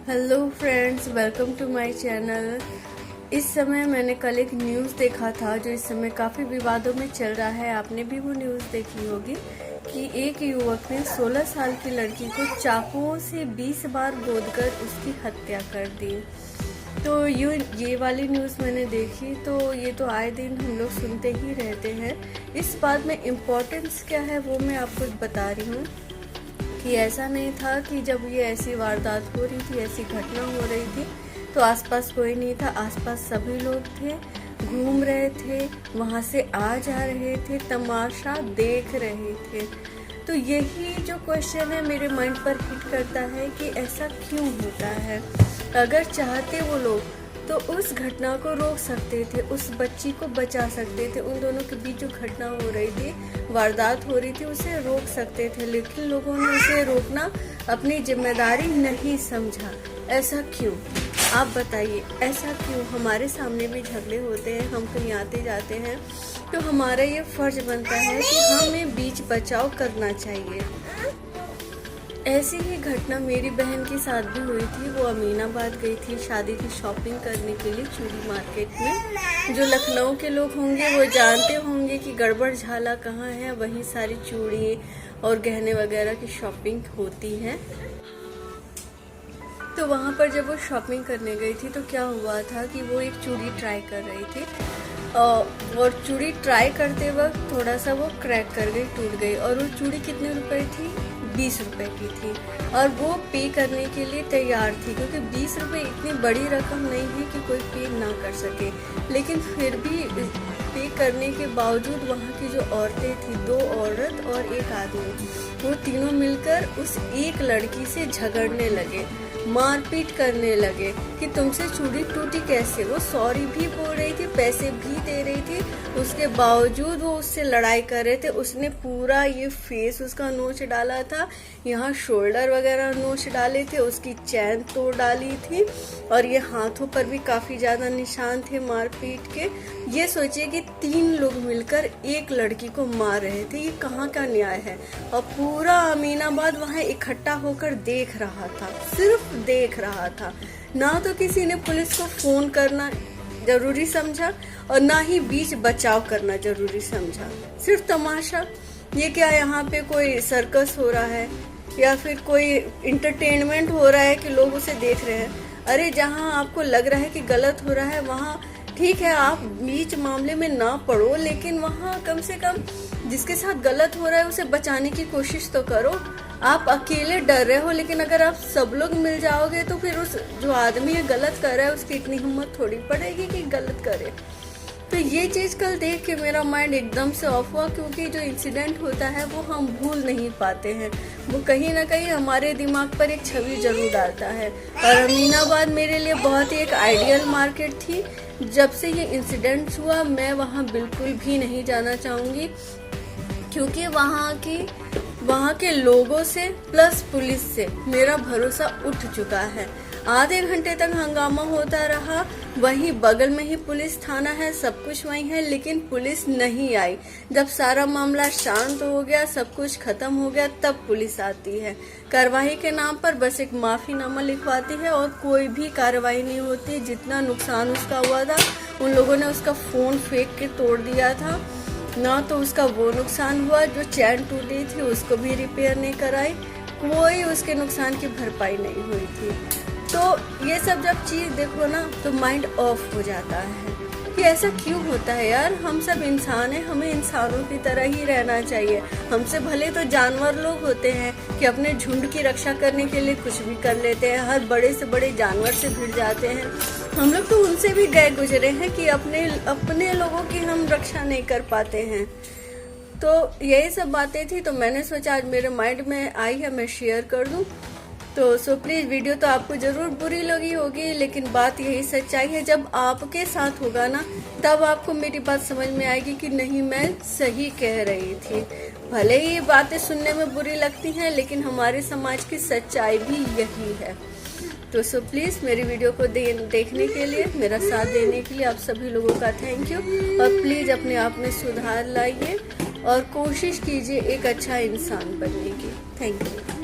Hello friends, welcome to my channel. इस समय मैंने कल एक न्यूज़ देखा था जो इस समय काफ़ी विवादों में चल रहा है। आपने भी वो न्यूज़ देखी होगी कि एक युवक ने 16 साल की लड़की को चाकुओं से 20 बार गोदकर उसकी हत्या कर दी। तो ये वाली न्यूज़ मैंने देखी तो ये तो आए दिन हम लोग सुनते ही रहते हैं। इस बात में इम्पोर्टेंस क्या है वो मैं आपको बता रही हूँ कि ऐसा नहीं था कि जब ये ऐसी वारदात हो रही थी, ऐसी घटना हो रही थी तो आसपास कोई नहीं था। आसपास सभी लोग थे, घूम रहे थे, वहाँ से आ जा रहे थे, तमाशा देख रहे थे। तो यही जो क्वेश्चन है मेरे माइंड पर हिट करता है कि ऐसा क्यों होता है। अगर चाहते वो लोग तो उस घटना को रोक सकते थे, उस बच्ची को बचा सकते थे। उन दोनों के बीच जो घटना हो रही थी, वारदात हो रही थी, उसे रोक सकते थे, लेकिन लोगों ने उसे रोकना अपनी जिम्मेदारी नहीं समझा। ऐसा क्यों, आप बताइए, ऐसा क्यों? हमारे सामने भी झगड़े होते हैं, हम कहीं आते जाते हैं तो हमारा ये फर्ज बनता है कि हमें बीच बचाव करना चाहिए। ऐसी ही घटना मेरी बहन के साथ भी हुई थी। वो अमीनाबाद गई थी शादी की शॉपिंग करने के लिए चूड़ी मार्केट में। जो लखनऊ के लोग होंगे वो जानते होंगे कि गड़बड़ झाला कहाँ है, वहीं सारी चूड़ी और गहने वगैरह की शॉपिंग होती है। तो वहाँ पर जब वो शॉपिंग करने गई थी तो क्या हुआ था कि वो एक चूड़ी ट्राई कर रही थी और चूड़ी ट्राई करते वक्त थोड़ा सा वो क्रैक कर गई, टूट गई। और वो चूड़ी कितने रुपए थी? 20 रुपए की थी। और वो पे करने के लिए तैयार थी क्योंकि 20 रुपए इतनी बड़ी रकम नहीं है कि कोई पे ना कर सके। लेकिन फिर भी पे करने के बावजूद वहाँ की जो औरतें थी, 2 औरत और 1 आदमी, वो तीनों मिलकर उस एक लड़की से झगड़ने लगे, मारपीट करने लगे कि तुमसे चूड़ी टूटी कैसे। वो सॉरी भी बोल रही थी, पैसे भी दे रही थी, उसके बावजूद वो उससे लड़ाई कर रहे थे। उसने पूरा ये फेस उसका नोच डाला था, यहाँ शोल्डर वगैरह नोच डाले थे, उसकी चैन तोड़ डाली थी और ये हाथों पर भी काफ़ी ज़्यादा निशान थे मारपीट के। ये सोचिए कि 3 लोग मिलकर एक लड़की को मार रहे थे। ये कहाँ का न्याय है? और पूरा अमीनाबाद वहाँ इकट्ठा होकर देख रहा था, सिर्फ देख रहा था। ना तो किसी ने पुलिस को फोन करना जरूरी समझा और ना ही बीच बचाव करना जरूरी समझा। सिर्फ तमाशा। ये क्या यहाँ पे कोई सर्कस हो रहा है या फिर कोई इंटरटेनमेंट हो रहा है कि लोग उसे देख रहे हैं? अरे जहाँ आपको लग रहा है कि गलत हो रहा है वहाँ ठीक है, आप बीच मामले में ना पड़ो, लेकिन वहाँ कम से कम जिसके साथ गलत हो रहा है उसे बचाने की कोशिश तो करो। आप अकेले डर रहे हो, लेकिन अगर आप सब लोग मिल जाओगे तो फिर उस जो आदमी गलत कर रहा है उसकी इतनी हिम्मत थोड़ी पड़ेगी कि गलत करे। तो ये चीज़ कल देख के मेरा माइंड एकदम से ऑफ हुआ, क्योंकि जो इंसिडेंट होता है वो हम भूल नहीं पाते हैं। वो कहीं ना कहीं हमारे दिमाग पर एक छवि जरूर डालता है। और अमीनाबाद मेरे लिए बहुत ही एक आइडियल मार्केट थी। जब से ये इंसिडेंट हुआ मैं वहाँ बिल्कुल भी नहीं जाना चाहूँगी, क्योंकि वहाँ के लोगों से प्लस पुलिस से मेरा भरोसा उठ चुका है। आधे घंटे तक हंगामा होता रहा, वहीं बगल में ही पुलिस थाना है, सब कुछ वहीं है, लेकिन पुलिस नहीं आई। जब सारा मामला शांत हो गया, सब कुछ खत्म हो गया, तब पुलिस आती है। कार्रवाई के नाम पर बस एक माफीनामा लिखवाती है और कोई भी कार्रवाई नहीं होती। जितना नुकसान उसका हुआ था, उन लोगों ने उसका फोन फेंक के तोड़ दिया था, ना तो उसका वो नुकसान हुआ। जो चैन टूटी थी उसको भी रिपेयर नहीं कराई, कोई उसके नुकसान की भरपाई नहीं हुई थी। तो ये सब जब चीज़ देखो ना तो माइंड ऑफ हो जाता है कि ऐसा क्यों होता है यार। हम सब इंसान हैं, हमें इंसानों की तरह ही रहना चाहिए। हमसे भले तो जानवर लोग होते हैं कि अपने झुंड की रक्षा करने के लिए कुछ भी कर लेते हैं, हर बड़े से बड़े जानवर से भिड़ जाते हैं। हम लोग तो उनसे भी गए गुजरे हैं कि अपने लोगों की हम रक्षा नहीं कर पाते हैं। तो यही सब बातें थी, तो मैंने सोचा आज मेरे माइंड में आई है, मैं शेयर कर दूं। तो प्लीज़, वीडियो तो आपको ज़रूर बुरी लगी होगी, लेकिन बात यही सच्चाई है। जब आपके साथ होगा ना तब आपको मेरी बात समझ में आएगी कि नहीं, मैं सही कह रही थी। भले ही बातें सुनने में बुरी लगती हैं, लेकिन हमारे समाज की सच्चाई भी यही है। तो प्लीज़ मेरी वीडियो को देखने के लिए, मेरा साथ देने के लिए आप सभी लोगों का थैंक यू। और प्लीज़ अपने आप में सुधार लाइए और कोशिश कीजिए एक अच्छा इंसान बनने की। Thank you.